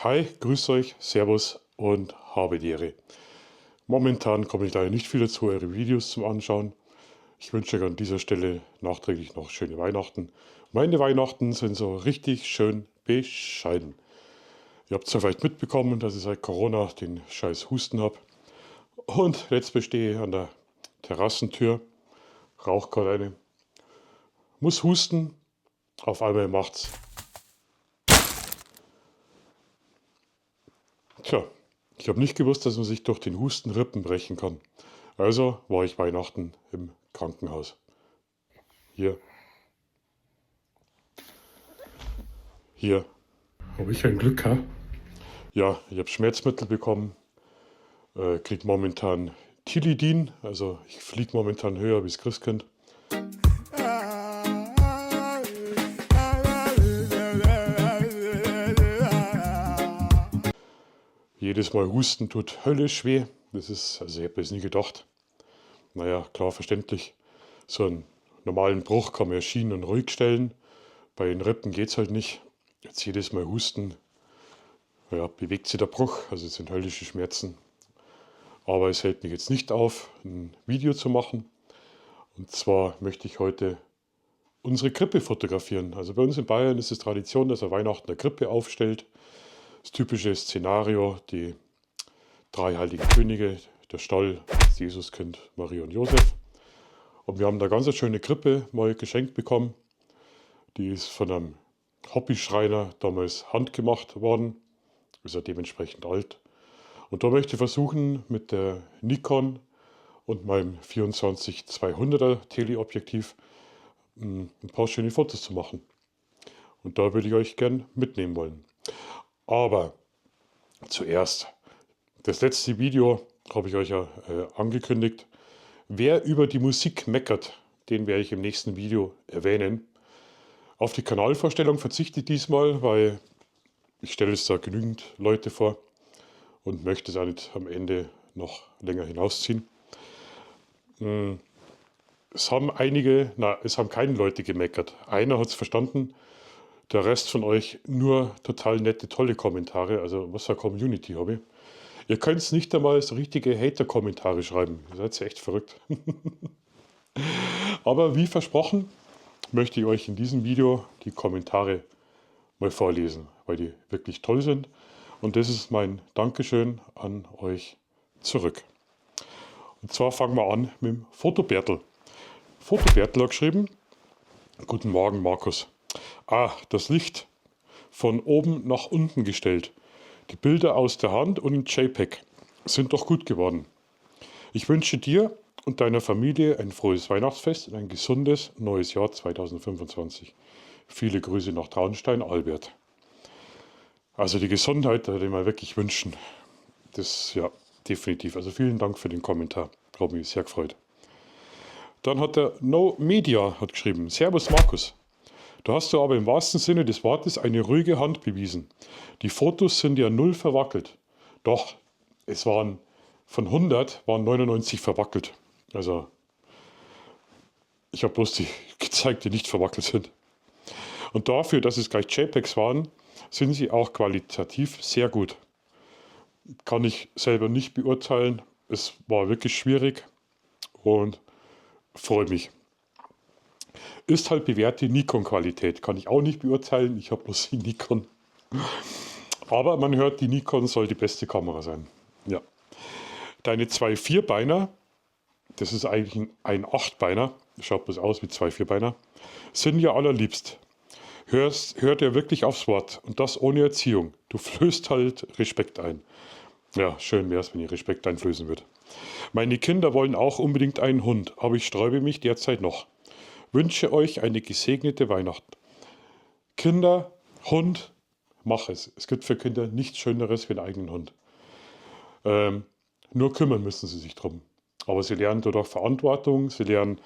Hi, grüßt euch, Servus und habe die Ehre. Momentan komme ich leider nicht viel dazu, eure Videos zum Anschauen. Ich wünsche euch an dieser Stelle nachträglich noch schöne Weihnachten. Meine Weihnachten sind so richtig schön bescheiden. Ihr habt ja vielleicht mitbekommen, dass ich seit Corona den scheiß Husten habe. Und jetzt bestehe ich an der Terrassentür, rauche gerade eine, muss husten, auf einmal macht's. Tja, ich habe nicht gewusst, dass man sich durch den Husten Rippen brechen kann. Also war ich Weihnachten im Krankenhaus. Hier, hier. Habe ich ein Glück, ha? Ja, ich habe Schmerzmittel bekommen, kriege momentan Tilidin, also ich fliege momentan höher wie das Christkind. Jedes Mal husten tut höllisch weh. Also ich habe das nie gedacht. Naja, klar, verständlich. So einen normalen Bruch kann man ja schienen und ruhig stellen. Bei den Rippen geht es halt nicht. Jetzt jedes Mal husten, ja, bewegt sich der Bruch, also es sind höllische Schmerzen. Aber es hält mich jetzt nicht auf, ein Video zu machen. Und zwar möchte ich heute unsere Krippe fotografieren. Also bei uns in Bayern ist es Tradition, dass er Weihnachten eine Krippe aufstellt. Das typische Szenario, die drei heiligen Könige, der Stall, das Jesuskind, Maria und Josef. Und wir haben da ganz eine schöne Krippe mal geschenkt bekommen. Die ist von einem Hobbyschreiner damals handgemacht worden. Ist ja dementsprechend alt. Und da möchte ich versuchen, mit der Nikon und meinem 24-200er Teleobjektiv ein paar schöne Fotos zu machen. Und da würde ich euch gern mitnehmen wollen. Aber zuerst, das letzte Video habe ich euch ja angekündigt. Wer über die Musik meckert, den werde ich im nächsten Video erwähnen. Auf die Kanalvorstellung verzichte ich diesmal, weil ich stelle es da genügend Leute vor und möchte es auch nicht am Ende noch länger hinausziehen. Es haben es haben keine Leute gemeckert. Einer hat es verstanden, der Rest von euch nur total nette, tolle Kommentare. Also was für eine Community habe ich. Ihr könnt es nicht einmal so richtige Hater-Kommentare schreiben. Ihr seid ja echt verrückt. Aber wie versprochen, möchte ich euch in diesem Video die Kommentare mal vorlesen, weil die wirklich toll sind. Und das ist mein Dankeschön an euch zurück. Und zwar fangen wir an mit dem Fotobertel. Fotobertel hat geschrieben: Guten Morgen, Markus. Das Licht von oben nach unten gestellt. Die Bilder aus der Hand und in JPEG sind doch gut geworden. Ich wünsche dir und deiner Familie ein frohes Weihnachtsfest und ein gesundes neues Jahr 2025. Viele Grüße nach Traunstein, Albert. Also die Gesundheit, die wir wirklich wünschen. Das ja, definitiv. Also vielen Dank für den Kommentar. Hat mich sehr gefreut. Dann hat der No Media hat geschrieben: Servus Markus. Da hast du aber im wahrsten Sinne des Wortes eine ruhige Hand bewiesen. Die Fotos sind ja null verwackelt. Doch, es waren von 100 waren 99 verwackelt. Also ich habe bloß die gezeigt, die nicht verwackelt sind. Und dafür, dass es gleich JPEGs waren, sind sie auch qualitativ sehr gut. Kann ich selber nicht beurteilen. Es war wirklich schwierig und freut mich. Ist halt bewährte Nikon-Qualität. Kann ich auch nicht beurteilen. Ich habe bloß die Nikon. Aber man hört, die Nikon soll die beste Kamera sein. Ja. Deine zwei Vierbeiner, das ist eigentlich ein Achtbeiner, schaut bloß aus wie zwei Vierbeiner, sind ja allerliebst. Hört er wirklich aufs Wort und das ohne Erziehung. Du flößt halt Respekt ein. Ja, schön wäre es, wenn ihr Respekt einflößen würdet. Meine Kinder wollen auch unbedingt einen Hund, aber ich sträube mich derzeit noch. Wünsche euch eine gesegnete Weihnacht. Kinder, Hund, mach es. Es gibt für Kinder nichts Schöneres wie einen eigenen Hund. Nur kümmern müssen sie sich drum. Aber sie lernen dadurch Verantwortung, sie lernen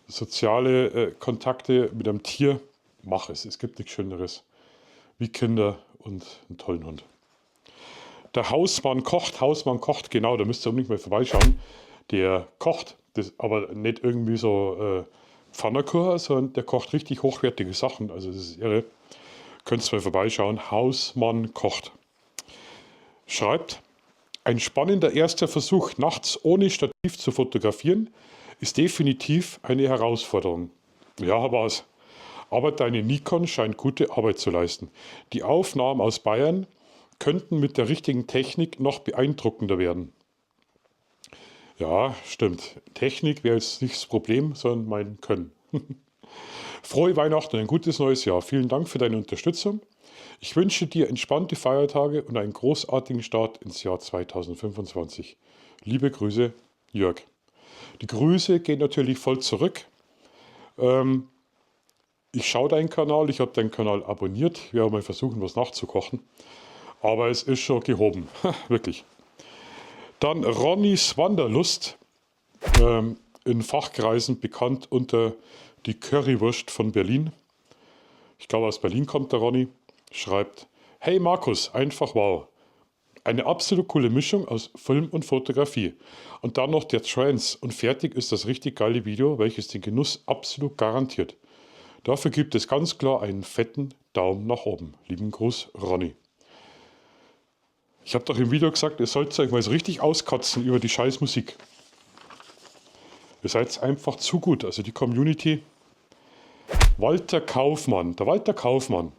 soziale Kontakte mit einem Tier. Mach es. Es gibt nichts Schöneres wie Kinder und einen tollen Hund. Der Hausmann kocht, genau, da müsst ihr unbedingt mal vorbeischauen. Der kocht, das, aber nicht irgendwie so Pfannerkocher, sondern der kocht richtig hochwertige Sachen. Also das ist irre. Könnt ihr mal vorbeischauen. Hausmann kocht. schreibt, ein spannender erster Versuch, nachts ohne Stativ zu fotografieren, ist definitiv eine Herausforderung. Ja, war's. Aber deine Nikon scheint gute Arbeit zu leisten. Die Aufnahmen aus Bayern könnten mit der richtigen Technik noch beeindruckender werden. Ja, stimmt. Technik wäre jetzt nicht das Problem, sondern mein Können. Frohe Weihnachten und ein gutes neues Jahr. Vielen Dank für deine Unterstützung. Ich wünsche dir entspannte Feiertage und einen großartigen Start ins Jahr 2025. Liebe Grüße, Jörg. Die Grüße gehen natürlich voll zurück. Ich schaue deinen Kanal, ich habe deinen Kanal abonniert. Ich werde mal versuchen, was nachzukochen. Aber es ist schon gehoben, wirklich. Dann Ronnys Wanderlust, in Fachkreisen bekannt unter die Currywurst von Berlin. Ich glaube, aus Berlin kommt der Ronny. Schreibt, hey Markus, einfach wow. Eine absolut coole Mischung aus Film und Fotografie. Und dann noch der Trance und fertig ist das richtig geile Video, welches den Genuss absolut garantiert. Dafür gibt es ganz klar einen fetten Daumen nach oben. Lieben Gruß, Ronny. Ich habe doch im Video gesagt, ihr sollt euch mal so richtig auskotzen über die scheiß Musik. Ihr seid einfach zu gut, also die Community. Walter Kaufmann, der Walter Kaufmann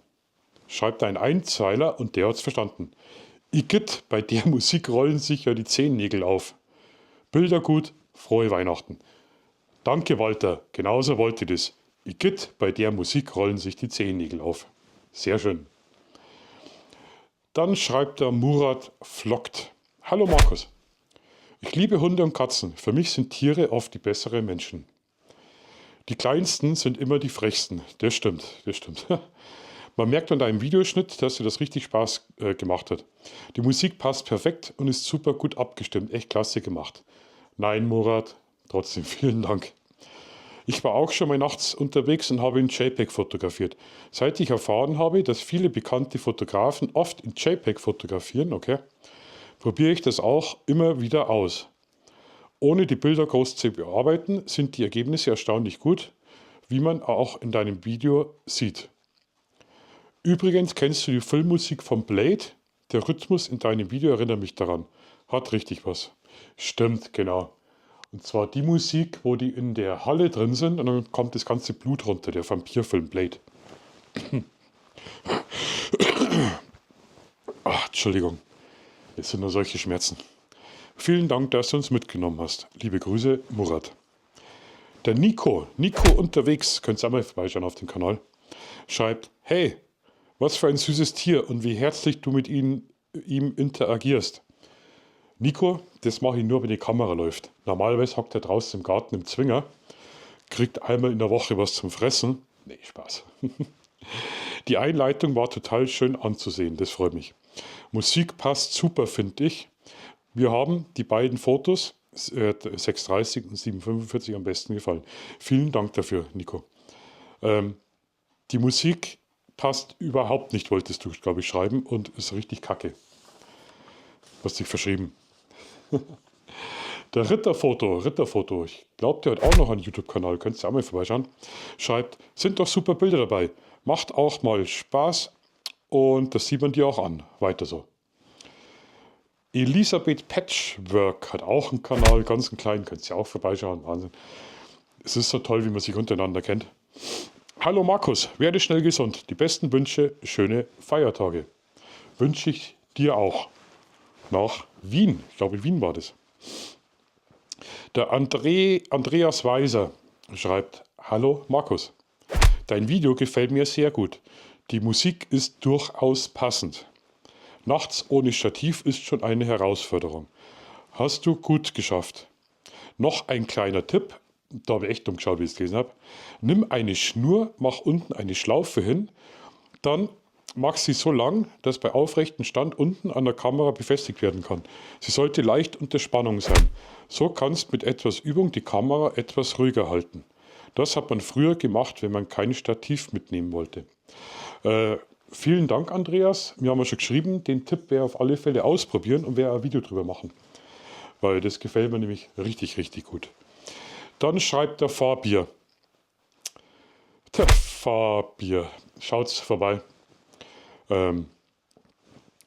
schreibt einen Einzeiler und der hat's verstanden. Igitt, bei der Musik rollen sich ja die Zehennägel auf. Bilder gut, frohe Weihnachten. Danke Walter, genauso wollte ich das. Igitt, bei der Musik rollen sich die Zehennägel auf. Sehr schön. Dann schreibt der Murat Flockt. Hallo Markus. Ich liebe Hunde und Katzen. Für mich sind Tiere oft die besseren Menschen. Die kleinsten sind immer die frechsten. Das stimmt, das stimmt. Man merkt an deinem Videoschnitt, dass dir das richtig Spaß gemacht hat. Die Musik passt perfekt und ist super gut abgestimmt. Echt klasse gemacht. Nein, Murat, trotzdem vielen Dank. Ich war auch schon mal nachts unterwegs und habe in JPEG fotografiert. Seit ich erfahren habe, dass viele bekannte Fotografen oft in JPEG fotografieren, probiere ich das auch immer wieder aus. Ohne die Bilder groß zu bearbeiten, sind die Ergebnisse erstaunlich gut, wie man auch in deinem Video sieht. Übrigens kennst du die Filmmusik von Blade? Der Rhythmus in deinem Video erinnert mich daran. Hat richtig was. Stimmt, genau. Und zwar die Musik, wo die in der Halle drin sind und dann kommt das ganze Blut runter, der Vampirfilm Blade. Ach, Entschuldigung, es sind nur solche Schmerzen. Vielen Dank, dass du uns mitgenommen hast. Liebe Grüße, Murat. Der Nico unterwegs, könnt ihr auch mal vorbeischauen auf dem Kanal, schreibt, hey, was für ein süßes Tier und wie herzlich du mit ihm interagierst. Nico, das mache ich nur, wenn die Kamera läuft. Normalerweise hockt er draußen im Garten im Zwinger, kriegt einmal in der Woche was zum Fressen. Nee, Spaß. Die Einleitung war total schön anzusehen, das freut mich. Musik passt super, finde ich. Wir haben die beiden Fotos, 6:30 und 7:45 am besten gefallen. Vielen Dank dafür, Nico. Die Musik passt überhaupt nicht, wolltest du, glaube ich, schreiben und ist richtig kacke. Du hast dich verschrieben. Der Ritterfoto, ich glaube, der hat auch noch einen YouTube-Kanal, könntest du auch mal vorbeischauen, schreibt, sind doch super Bilder dabei, macht auch mal Spaß und das sieht man dir auch an, weiter so. Elisabeth Patchwork hat auch einen Kanal, ganz einen kleinen, könnt ihr auch vorbeischauen, Wahnsinn. Es ist so toll, wie man sich untereinander kennt. Hallo Markus, werde schnell gesund, die besten Wünsche, schöne Feiertage. Wünsche ich dir auch. Nach Wien. Ich glaube, in Wien war das. Der Andreas Weiser schreibt, hallo Markus, dein Video gefällt mir sehr gut. Die Musik ist durchaus passend. Nachts ohne Stativ ist schon eine Herausforderung. Hast du gut geschafft. Noch ein kleiner Tipp, da habe ich echt umgeschaut, wie ich es gelesen habe. Nimm eine Schnur, mach unten eine Schlaufe hin, dann mach sie so lang, dass bei aufrechtem Stand unten an der Kamera befestigt werden kann. Sie sollte leicht unter Spannung sein. So kannst mit etwas Übung die Kamera etwas ruhiger halten. Das hat man früher gemacht, wenn man kein Stativ mitnehmen wollte. Vielen Dank, Andreas. Wir haben ja schon geschrieben, den Tipp wäre auf alle Fälle ausprobieren und wäre ein Video drüber machen. Weil das gefällt mir nämlich richtig, richtig gut. Dann schreibt der Fabier. Der Fabier. Schaut's vorbei.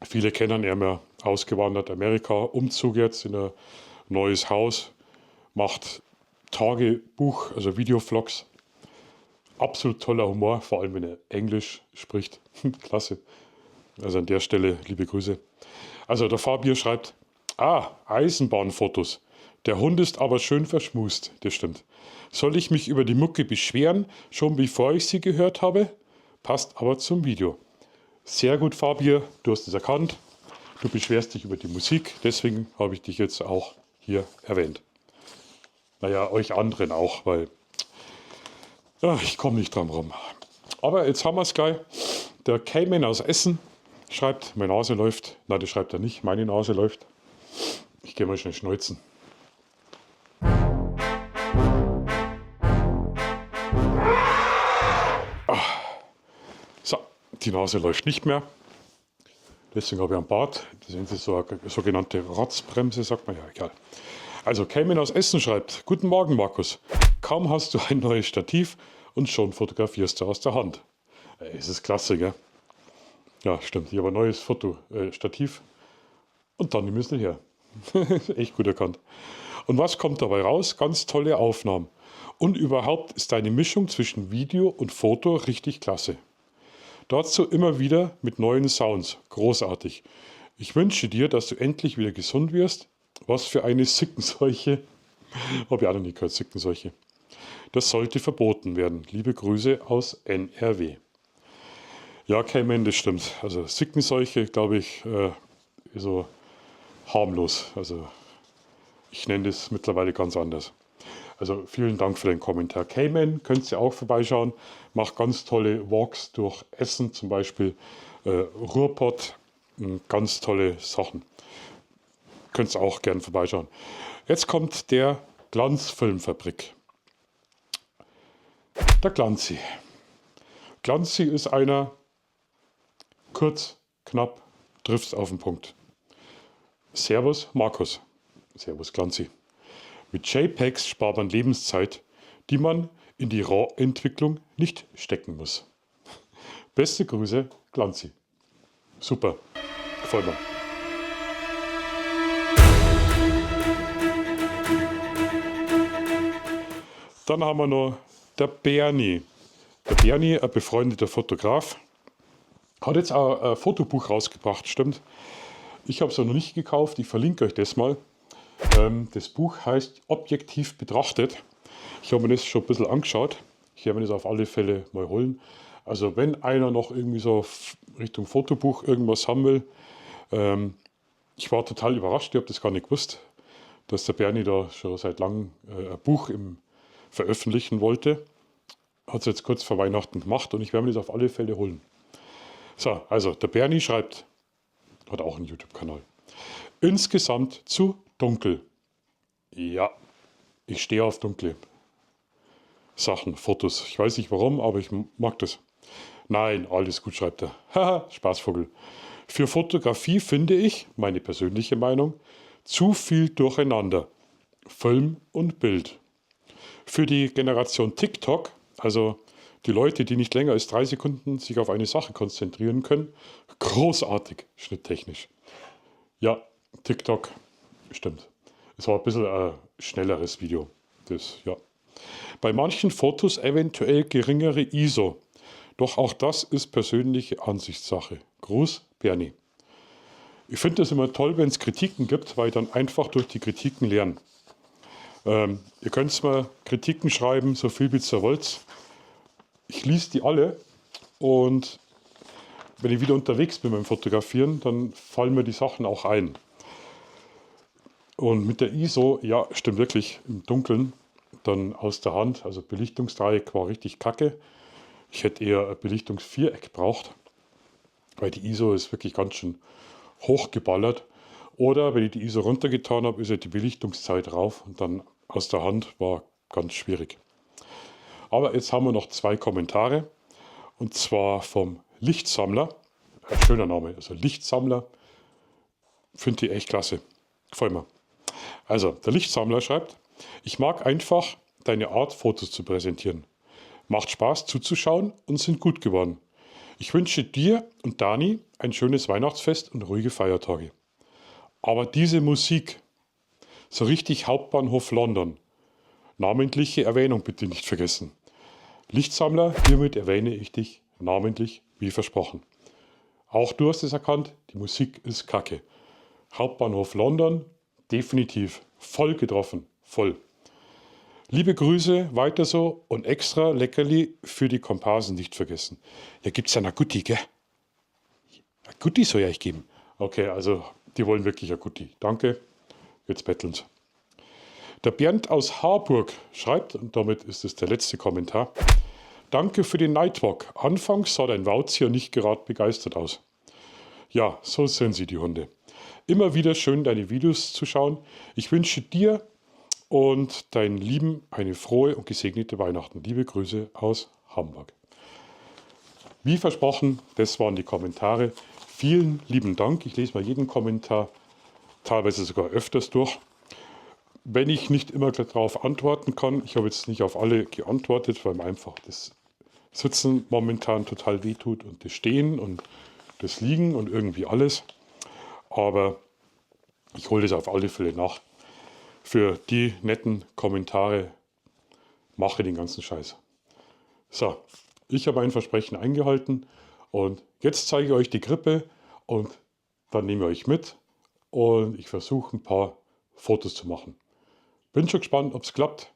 Viele kennen ihn ja ausgewandert, Amerika, Umzug jetzt in ein neues Haus, macht Tagebuch, also Videovlogs. Absolut toller Humor, vor allem wenn er Englisch spricht. Klasse. Also an der Stelle liebe Grüße. Also der Fabio schreibt, Eisenbahnfotos. Der Hund ist aber schön verschmust. Das stimmt. Soll ich mich über die Mucke beschweren, schon bevor ich sie gehört habe? Passt aber zum Video. Sehr gut, Fabio, du hast es erkannt. Du beschwerst dich über die Musik, deswegen habe ich dich jetzt auch hier erwähnt. Naja, euch anderen auch, weil ich komme nicht dran rum. Aber jetzt haben wir es gleich. Der Cayman aus Essen schreibt, meine Nase läuft. Nein, das schreibt er nicht, meine Nase läuft. Ich gehe mal schnell schneuzen. So, die Nase läuft nicht mehr. Deswegen habe ich einen Bart. Das ist so eine sogenannte Rotzbremse, sagt man ja, egal. Also Cayman aus Essen schreibt, guten Morgen Markus. Kaum hast du ein neues Stativ und schon fotografierst du aus der Hand. Es ist klasse, gell? Ja, stimmt. Ich habe ein neues Stativ und dann müssen her. Echt gut erkannt. Und was kommt dabei raus? Ganz tolle Aufnahmen. Und überhaupt ist deine Mischung zwischen Video und Foto richtig klasse. Dazu immer wieder mit neuen Sounds. Großartig. Ich wünsche dir, dass du endlich wieder gesund wirst. Was für eine Sickenseuche. Habe ich auch noch nie gehört, Sickenseuche. Das sollte verboten werden. Liebe Grüße aus NRW. Ja, Cayman, das stimmt. Also Sickenseuche, glaube ich, ist so harmlos. Also ich nenne das mittlerweile ganz anders. Also vielen Dank für den Kommentar. Cayman, könnt ihr auch vorbeischauen. Macht ganz tolle Walks durch Essen, zum Beispiel Ruhrpott. Ganz tolle Sachen. Könnt ihr auch gern vorbeischauen. Jetzt kommt der Glanzfilmfabrik. Der Glanzi. Glanzi ist einer, kurz, knapp, trifft's auf den Punkt. Servus Markus. Servus Glanzi. Mit JPEGs spart man Lebenszeit, die man in die RAW-Entwicklung nicht stecken muss. Beste Grüße, Glanzi. Super, gefällt mir. Dann haben wir noch der Bernie. Der Bernie, ein befreundeter Fotograf, hat jetzt auch ein Fotobuch rausgebracht, stimmt. Ich habe es noch nicht gekauft, ich verlinke euch das mal. Das Buch heißt Objektiv betrachtet. Ich habe mir das schon ein bisschen angeschaut. Ich werde mir das auf alle Fälle mal holen. Also wenn einer noch irgendwie so Richtung Fotobuch irgendwas haben will. Ich war total überrascht, ich habe das gar nicht gewusst, dass der Bernie da schon seit langem ein Buch veröffentlichen wollte. Hat es jetzt kurz vor Weihnachten gemacht und ich werde mir das auf alle Fälle holen. So, also der Bernie schreibt, hat auch einen YouTube-Kanal. Insgesamt zu dunkel. Ja, ich stehe auf dunkle Sachen, Fotos. Ich weiß nicht warum, aber ich mag das. Nein, alles gut, schreibt er. Haha, Spaßvogel. Für Fotografie finde ich, meine persönliche Meinung, zu viel Durcheinander. Film und Bild. Für die Generation TikTok, also die Leute, die nicht länger als 3 Sekunden sich auf eine Sache konzentrieren können, großartig schnitttechnisch. Ja, TikTok, stimmt. Es war ein bisschen ein schnelleres Video. Das, ja. Bei manchen Fotos eventuell geringere ISO. Doch auch das ist persönliche Ansichtssache. Gruß, Bernie. Ich finde es immer toll, wenn es Kritiken gibt, weil ich dann einfach durch die Kritiken lerne. Ihr könnt mir Kritiken schreiben, so viel wie ihr wollt. Ich lese die alle und wenn ich wieder unterwegs bin beim Fotografieren, dann fallen mir die Sachen auch ein. Und mit der ISO, ja, stimmt wirklich, im Dunkeln, dann aus der Hand, also Belichtungsdreieck war richtig kacke. Ich hätte eher ein Belichtungsviereck gebraucht, weil die ISO ist wirklich ganz schön hochgeballert. Oder wenn ich die ISO runtergetan habe, ist ja die Belichtungszeit rauf und dann aus der Hand war ganz schwierig. Aber jetzt haben wir noch 2 Kommentare und zwar vom Lichtsammler. Ein schöner Name, also Lichtsammler. Finde ich echt klasse. Gefällt mir. Also, der Lichtsammler schreibt, ich mag einfach deine Art, Fotos zu präsentieren. Macht Spaß zuzuschauen und sind gut geworden. Ich wünsche dir und Dani ein schönes Weihnachtsfest und ruhige Feiertage. Aber diese Musik, so richtig Hauptbahnhof London, namentliche Erwähnung bitte nicht vergessen. Lichtsammler, hiermit erwähne ich dich namentlich, wie versprochen. Auch du hast es erkannt, die Musik ist kacke. Hauptbahnhof London, definitiv, voll getroffen, voll. Liebe Grüße, weiter so und extra Leckerli für die Komparsen nicht vergessen. Ja, gibt's ja eine Gutti, gell? Eine Gutti soll ja ich geben. Okay, also die wollen wirklich eine Gutti. Danke, jetzt betteln sie. Der Bernd aus Harburg schreibt, und damit ist es der letzte Kommentar: Danke für den Nightwalk. Anfangs sah dein Wauztier nicht gerade begeistert aus. Ja, so sind sie, die Hunde. Immer wieder schön, deine Videos zu schauen. Ich wünsche dir und deinen Lieben eine frohe und gesegnete Weihnachten. Liebe Grüße aus Hamburg. Wie versprochen, das waren die Kommentare. Vielen lieben Dank. Ich lese mal jeden Kommentar, teilweise sogar öfters durch. Wenn ich nicht immer darauf antworten kann, ich habe jetzt nicht auf alle geantwortet, weil mir einfach das Sitzen momentan total wehtut und das Stehen und das Liegen und irgendwie alles. Aber ich hole das auf alle Fälle nach. Für die netten Kommentare mache den ganzen Scheiß. So, ich habe ein Versprechen eingehalten und jetzt zeige ich euch die Krippe und dann nehme ich euch mit und ich versuche ein paar Fotos zu machen. Bin schon gespannt, ob es klappt.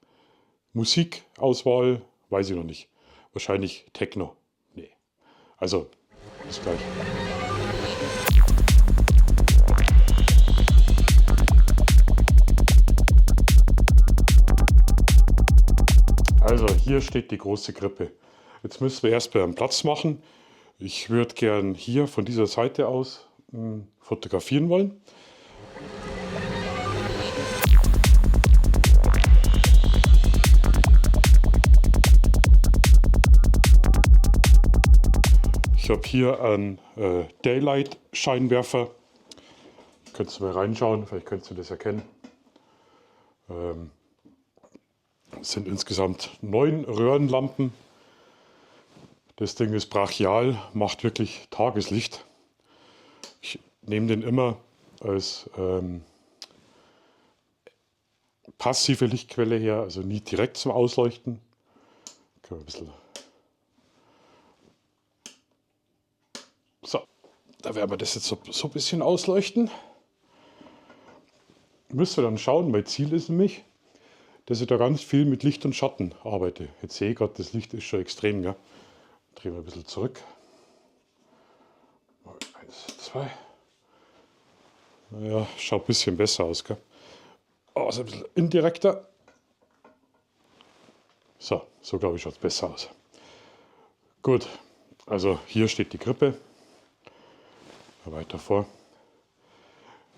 Musikauswahl weiß ich noch nicht. Wahrscheinlich Techno. Nee. Also, bis gleich. Also, hier steht die große Krippe. Jetzt müssen wir erstmal einen Platz machen. Ich würde gern hier von dieser Seite aus fotografieren wollen. Ich habe hier einen Daylight-Scheinwerfer. Könntest du mal reinschauen, vielleicht könntest du das erkennen. Es sind insgesamt 9 Röhrenlampen. Das Ding ist brachial, macht wirklich Tageslicht. Ich nehme den immer als passive Lichtquelle her, also nie direkt zum Ausleuchten. Können wir ein bisschen. So, da werden wir das jetzt so ein bisschen ausleuchten. Müsst ihr dann schauen, mein Ziel ist nämlich, dass ich da ganz viel mit Licht und Schatten arbeite. Jetzt sehe ich gerade, das Licht ist schon extrem. Gell? Drehen wir ein bisschen zurück. 1, 2. Naja, schaut ein bisschen besser aus. Gell? Also ein bisschen indirekter. So glaube ich, schaut es besser aus. Gut, also hier steht die Krippe. Weiter vor.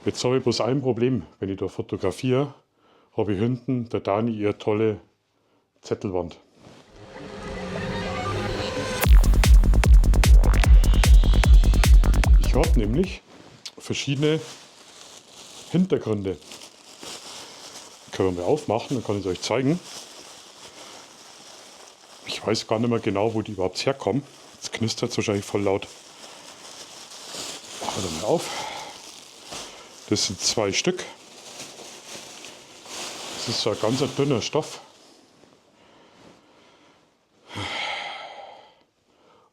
Jetzt habe ich bloß ein Problem, wenn ich da fotografiere, habe ich hinten der Dani ihre tolle Zettelwand. Ich habe nämlich verschiedene Hintergründe. Die können wir mal aufmachen, dann kann ich es euch zeigen. Ich weiß gar nicht mehr genau, wo die überhaupt herkommen. Jetzt knistert es wahrscheinlich voll laut. Machen wir mal auf. Das sind 2 Stück. Das ist so ein ganz dünner Stoff.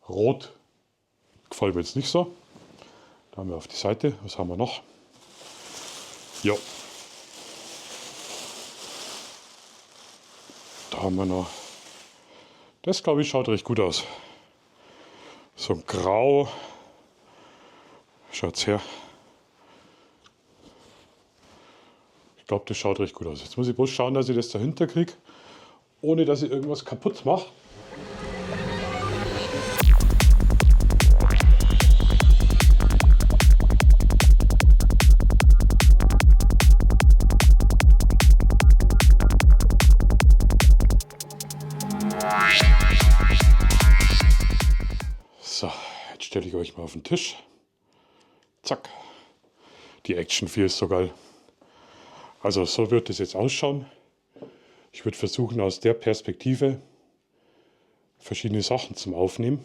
Rot gefällt mir jetzt nicht so. Da haben wir auf die Seite. Was haben wir noch? Ja. Da haben wir noch. Das, glaube ich, schaut recht gut aus. So ein Grau. Schaut's her. Ich glaube, das schaut recht gut aus. Jetzt muss ich bloß schauen, dass ich das dahinter kriege, ohne dass ich irgendwas kaputt mache. So, jetzt stelle ich euch mal auf den Tisch. Zack. Die Action 4 ist so geil. Also so wird es jetzt ausschauen. Ich würde versuchen, aus der Perspektive verschiedene Sachen zum Aufnehmen.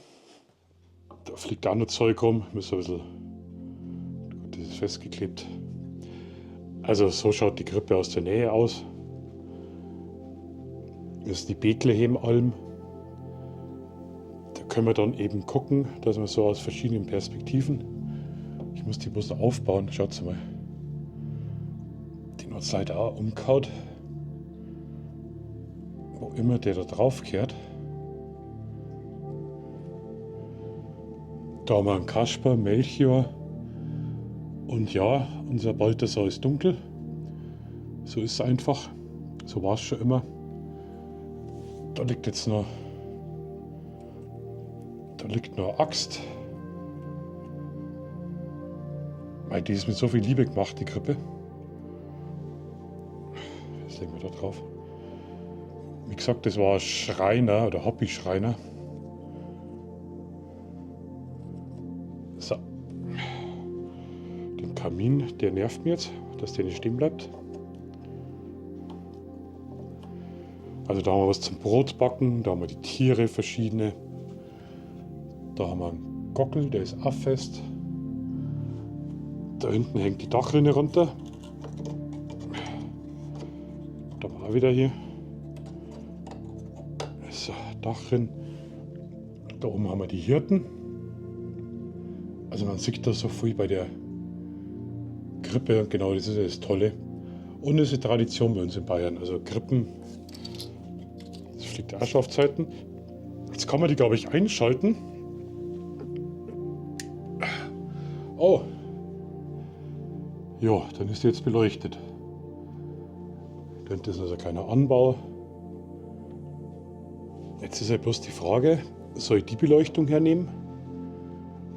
Da fliegt auch noch Zeug rum. Muss ein bisschen. Gut, das ist festgeklebt. Also so schaut die Krippe aus der Nähe aus. Das ist die Bethlehem-Alm. Da können wir dann eben gucken, dass wir so aus verschiedenen Perspektiven. Ich muss die bloß noch aufbauen. Schaut mal. Die Nordseite auch umkaut. Wo immer der da drauf kehrt. Da haben wir einen Kasper, Melchior. Und ja, unser Balthasar ist dunkel. So ist es einfach. So war es schon immer. Da liegt jetzt noch. Da liegt noch eine Axt. Weil die ist mit so viel Liebe gemacht, die Krippe. Das legen wir da drauf. Wie gesagt, das war ein Schreiner oder Hobby-Schreiner. So. Den Kamin, der nervt mir jetzt, dass der nicht stehen bleibt. Also da haben wir was zum Brotbacken, da haben wir die Tiere verschiedene. Da haben wir einen Gockel, der ist auch fest. Da hinten hängt die Dachrinne runter. Da war wieder hier. So, Dachrinne. Da oben haben wir die Hirten. Also man sieht da so viel bei der Krippe. Genau, das ist ja das Tolle. Und es ist eine Tradition bei uns in Bayern. Also Krippen, das fliegt auch schon auf Zeiten. Jetzt kann man die, glaube ich, einschalten. Oh. Ja, dann ist die jetzt beleuchtet. Das ist also keiner Anbau. Jetzt ist ja bloß die Frage, soll ich die Beleuchtung hernehmen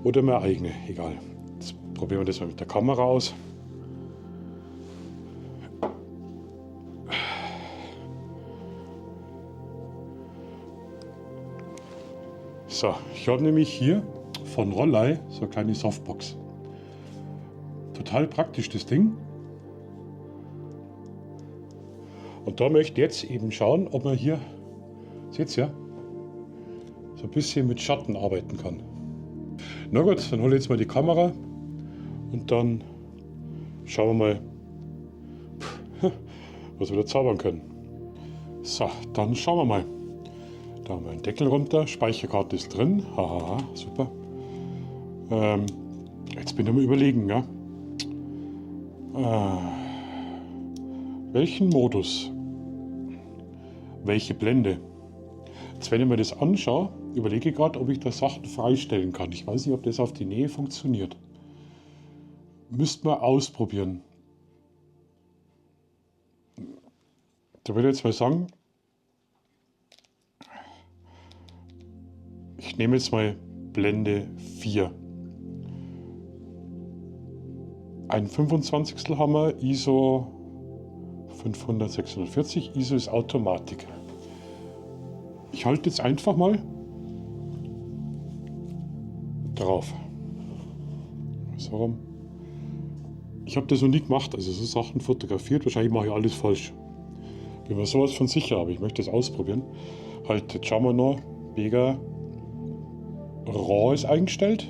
oder meine eigene? Egal. Jetzt probieren wir das mal mit der Kamera aus. So, ich habe nämlich hier von Rollei so eine kleine Softbox. Total praktisch das Ding. Und da möchte ich jetzt eben schauen, ob man hier, seht ihr ja, so ein bisschen mit Schatten arbeiten kann. Na gut, dann hole ich jetzt mal die Kamera und dann schauen wir mal, was wir da zaubern können. So, dann schauen wir mal. Da haben wir einen Deckel runter, Speicherkarte ist drin, haha, super. Jetzt bin ich mal überlegen, ja. Welchen Modus? Welche Blende? Jetzt, wenn ich mir das anschaue, überlege ich gerade, ob ich da Sachen freistellen kann. Ich weiß nicht, ob das auf die Nähe funktioniert. Müsste man ausprobieren. Da würde ich jetzt mal sagen, ich nehme jetzt mal Blende 4. Ein 25. haben wir, ISO 500, 640, ISO ist Automatik. Ich halte jetzt einfach mal drauf. So rum. Ich habe das noch nie gemacht, also so Sachen fotografiert, wahrscheinlich mache ich alles falsch. Bin mir sowas von sicher, aber ich möchte das ausprobieren. Halt, jetzt schauen wir noch, Bega RAW ist eingestellt.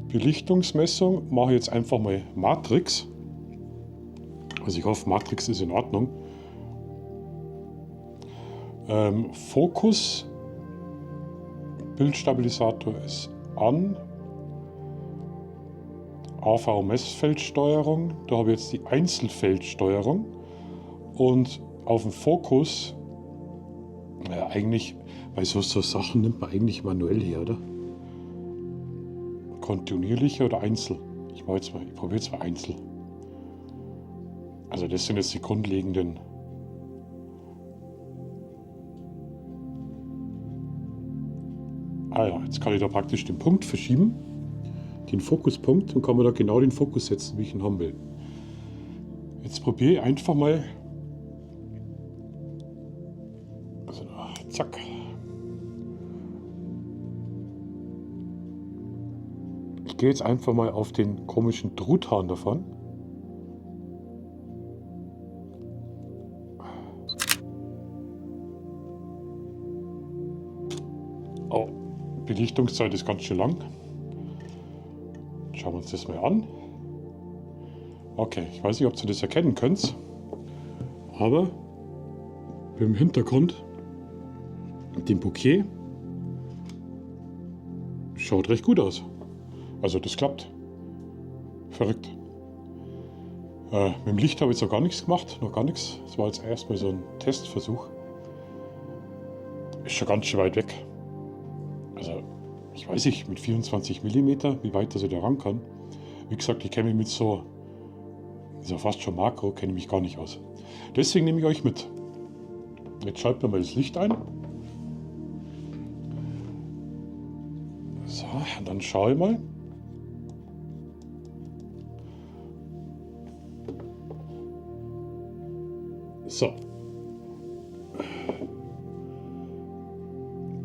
Belichtungsmessung mache ich jetzt einfach mal Matrix. Also ich hoffe, Matrix ist in Ordnung. Fokus, Bildstabilisator ist an. AVMS-Feldsteuerung, da habe ich jetzt die Einzelfeldsteuerung. Und auf dem Fokus, naja, eigentlich, bei so Sachen nimmt man eigentlich manuell her, oder? Kontinuierlicher oder Einzel? Ich probiere jetzt mal Einzel. Also das sind jetzt die grundlegenden. Ah ja, jetzt kann ich da praktisch den Punkt verschieben, den Fokuspunkt, und kann man da genau den Fokus setzen, wie ich ihn haben will. Jetzt probiere ich einfach mal. Also zack. Ich gehe jetzt einfach mal auf den komischen Truthahn davon. Oh, Belichtungszeit ist ganz schön lang. Schauen wir uns das mal an. Okay, ich weiß nicht, ob ihr das erkennen könnt, aber im Hintergrund, dem Bouquet, schaut recht gut aus. Also das klappt. Verrückt. Mit dem Licht habe ich jetzt noch gar nichts gemacht, noch gar nichts. Das war jetzt erstmal so ein Testversuch. Ist schon ganz schön weit weg. Also, ich weiß nicht, mit 24 mm, wie weit das da ran kann. Wie gesagt, ich kenne mich mit so, ist ja fast schon Makro, kenne ich mich gar nicht aus. Deswegen nehme ich euch mit. Jetzt schalten wir mal das Licht ein. So, und dann schaue ich mal. So.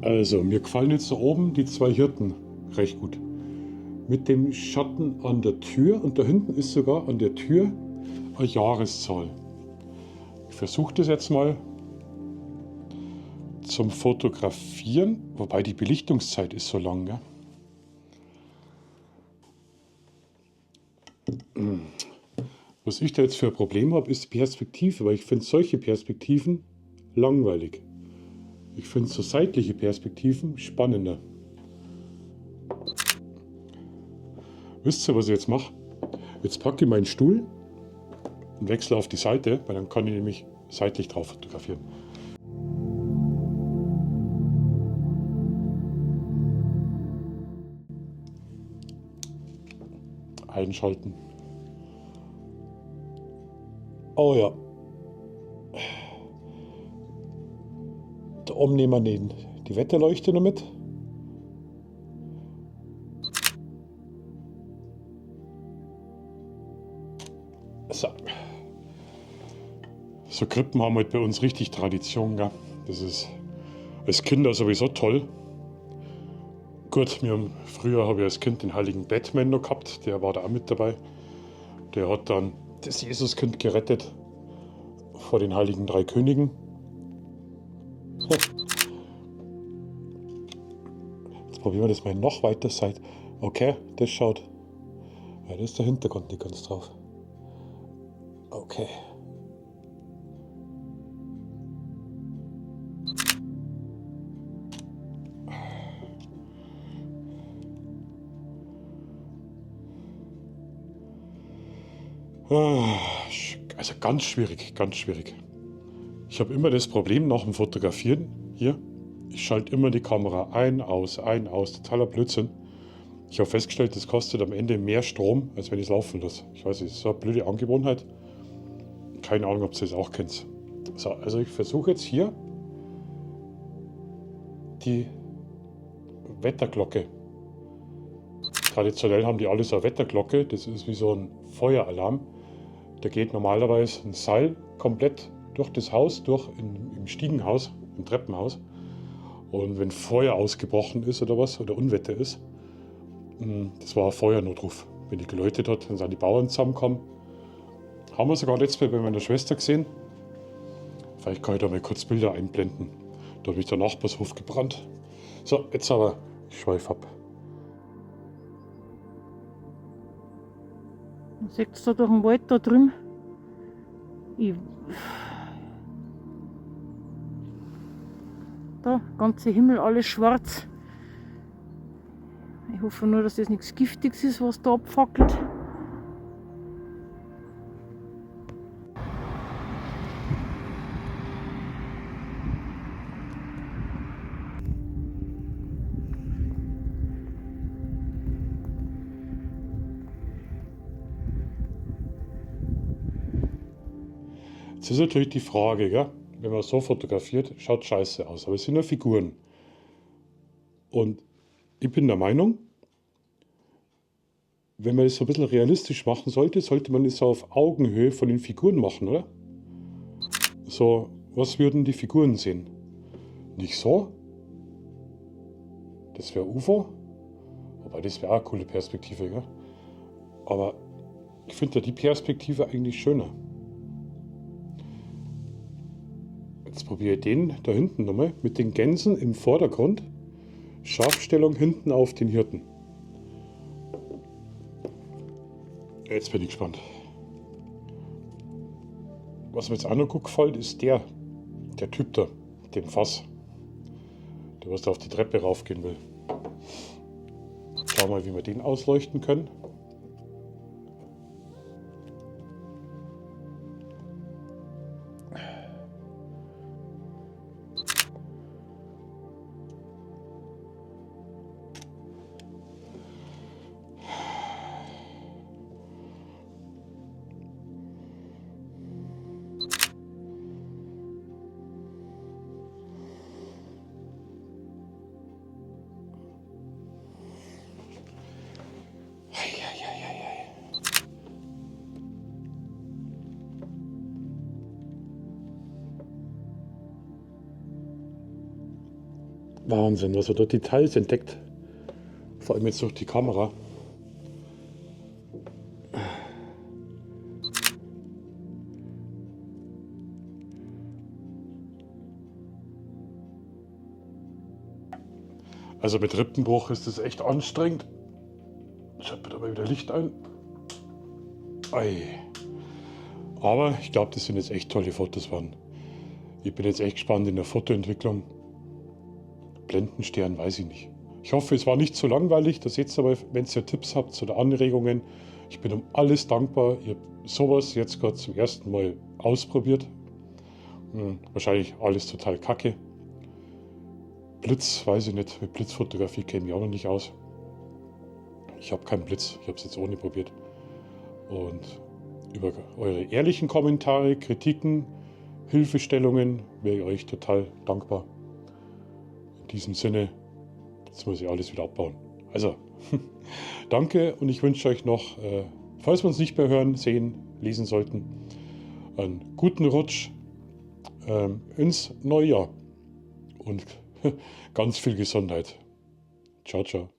Also, mir gefallen jetzt da oben die zwei Hirten recht gut. Mit dem Schatten an der Tür, und da hinten ist sogar an der Tür eine Jahreszahl. Ich versuche das jetzt mal zum Fotografieren, wobei die Belichtungszeit ist so lang. Gell? Was ich da jetzt für ein Problem habe, ist die Perspektive, weil ich finde solche Perspektiven langweilig. Ich finde so seitliche Perspektiven spannender. Wisst ihr, was ich jetzt mache? Jetzt packe ich meinen Stuhl und wechsle auf die Seite, weil dann kann ich nämlich seitlich drauf fotografieren. Einschalten. Oh ja. Da oben nehmen wir die Wetterleuchte noch mit. So. So Krippen haben halt bei uns richtig Tradition. Gell? Das ist als Kinder sowieso toll. Gut, früher habe ich als Kind den heiligen Batman noch gehabt, der war da auch mit dabei. Der hat dann das Jesuskind gerettet vor den heiligen drei Königen. Jetzt probieren wir das mal noch weiter Seite. Okay, das schaut. Ja, das ist der Hintergrund nicht ganz drauf. Okay. Also ganz schwierig, ganz schwierig. Ich habe immer das Problem nach dem Fotografieren, hier, ich schalte immer die Kamera ein, aus, totaler Blödsinn. Ich habe festgestellt, das kostet am Ende mehr Strom, als wenn ich es laufen lasse. Ich weiß nicht, das ist so eine blöde Angewohnheit. Keine Ahnung, ob ihr das auch kennt. So, also ich versuche jetzt hier die Wetterglocke. Traditionell haben die alle so eine Wetterglocke, das ist wie so ein Feueralarm. Da geht normalerweise ein Seil komplett durch das Haus, im Stiegenhaus, im Treppenhaus. Und wenn Feuer ausgebrochen ist oder was, oder Unwetter ist, das war ein Feuernotruf. Wenn die geläutet hat, dann sind die Bauern zusammengekommen. Haben wir sogar letztes Mal bei meiner Schwester gesehen. Vielleicht kann ich da mal kurz Bilder einblenden. Da hat mich der Nachbarshof gebrannt. So, jetzt aber, ich schweife ab. Man sieht es da durch den Wald da drüben. Da, ganze Himmel, alles schwarz. Ich hoffe nur, dass das nichts Giftiges ist, was da abfackelt. Jetzt ist natürlich die Frage, gell? Wenn man so fotografiert, schaut scheiße aus, aber es sind ja Figuren. Und ich bin der Meinung, wenn man das so ein bisschen realistisch machen sollte, sollte man es so auf Augenhöhe von den Figuren machen, oder? So, was würden die Figuren sehen? Nicht so? Das wäre UFO. Wobei, das wäre auch eine coole Perspektive, gell? Aber ich finde ja die Perspektive eigentlich schöner. Jetzt probiere ich den da hinten nochmal mit den Gänsen im Vordergrund. Scharfstellung hinten auf den Hirten. Jetzt bin ich gespannt. Was mir jetzt auch noch gut gefällt, ist der Typ da, dem Fass, der was da auf die Treppe raufgehen will. Schauen wir mal, wie wir den ausleuchten können. Wahnsinn, was er dort Details entdeckt. Vor allem jetzt durch die Kamera. Also mit Rippenbruch ist es echt anstrengend. Schaltet aber wieder Licht ein. Ei. Aber ich glaube, das sind jetzt echt tolle Fotos waren. Ich bin jetzt echt gespannt in der Fotoentwicklung. Blendenstern, weiß ich nicht. Ich hoffe, es war nicht zu langweilig. Das seht ihr aber, wenn ihr Tipps habt oder Anregungen. Ich bin um alles dankbar. Ich habe sowas jetzt gerade zum ersten Mal ausprobiert. Wahrscheinlich alles total kacke. Blitz, weiß ich nicht. Mit Blitzfotografie kenne ich auch noch nicht aus. Ich habe keinen Blitz. Ich habe es jetzt ohne probiert. Und über eure ehrlichen Kommentare, Kritiken, Hilfestellungen wäre ich euch total dankbar. In diesem Sinne, jetzt muss ich alles wieder abbauen. Also, danke und ich wünsche euch noch, falls wir uns nicht mehr hören, sehen, lesen sollten, einen guten Rutsch ins neue Jahr und ganz viel Gesundheit. Ciao, ciao.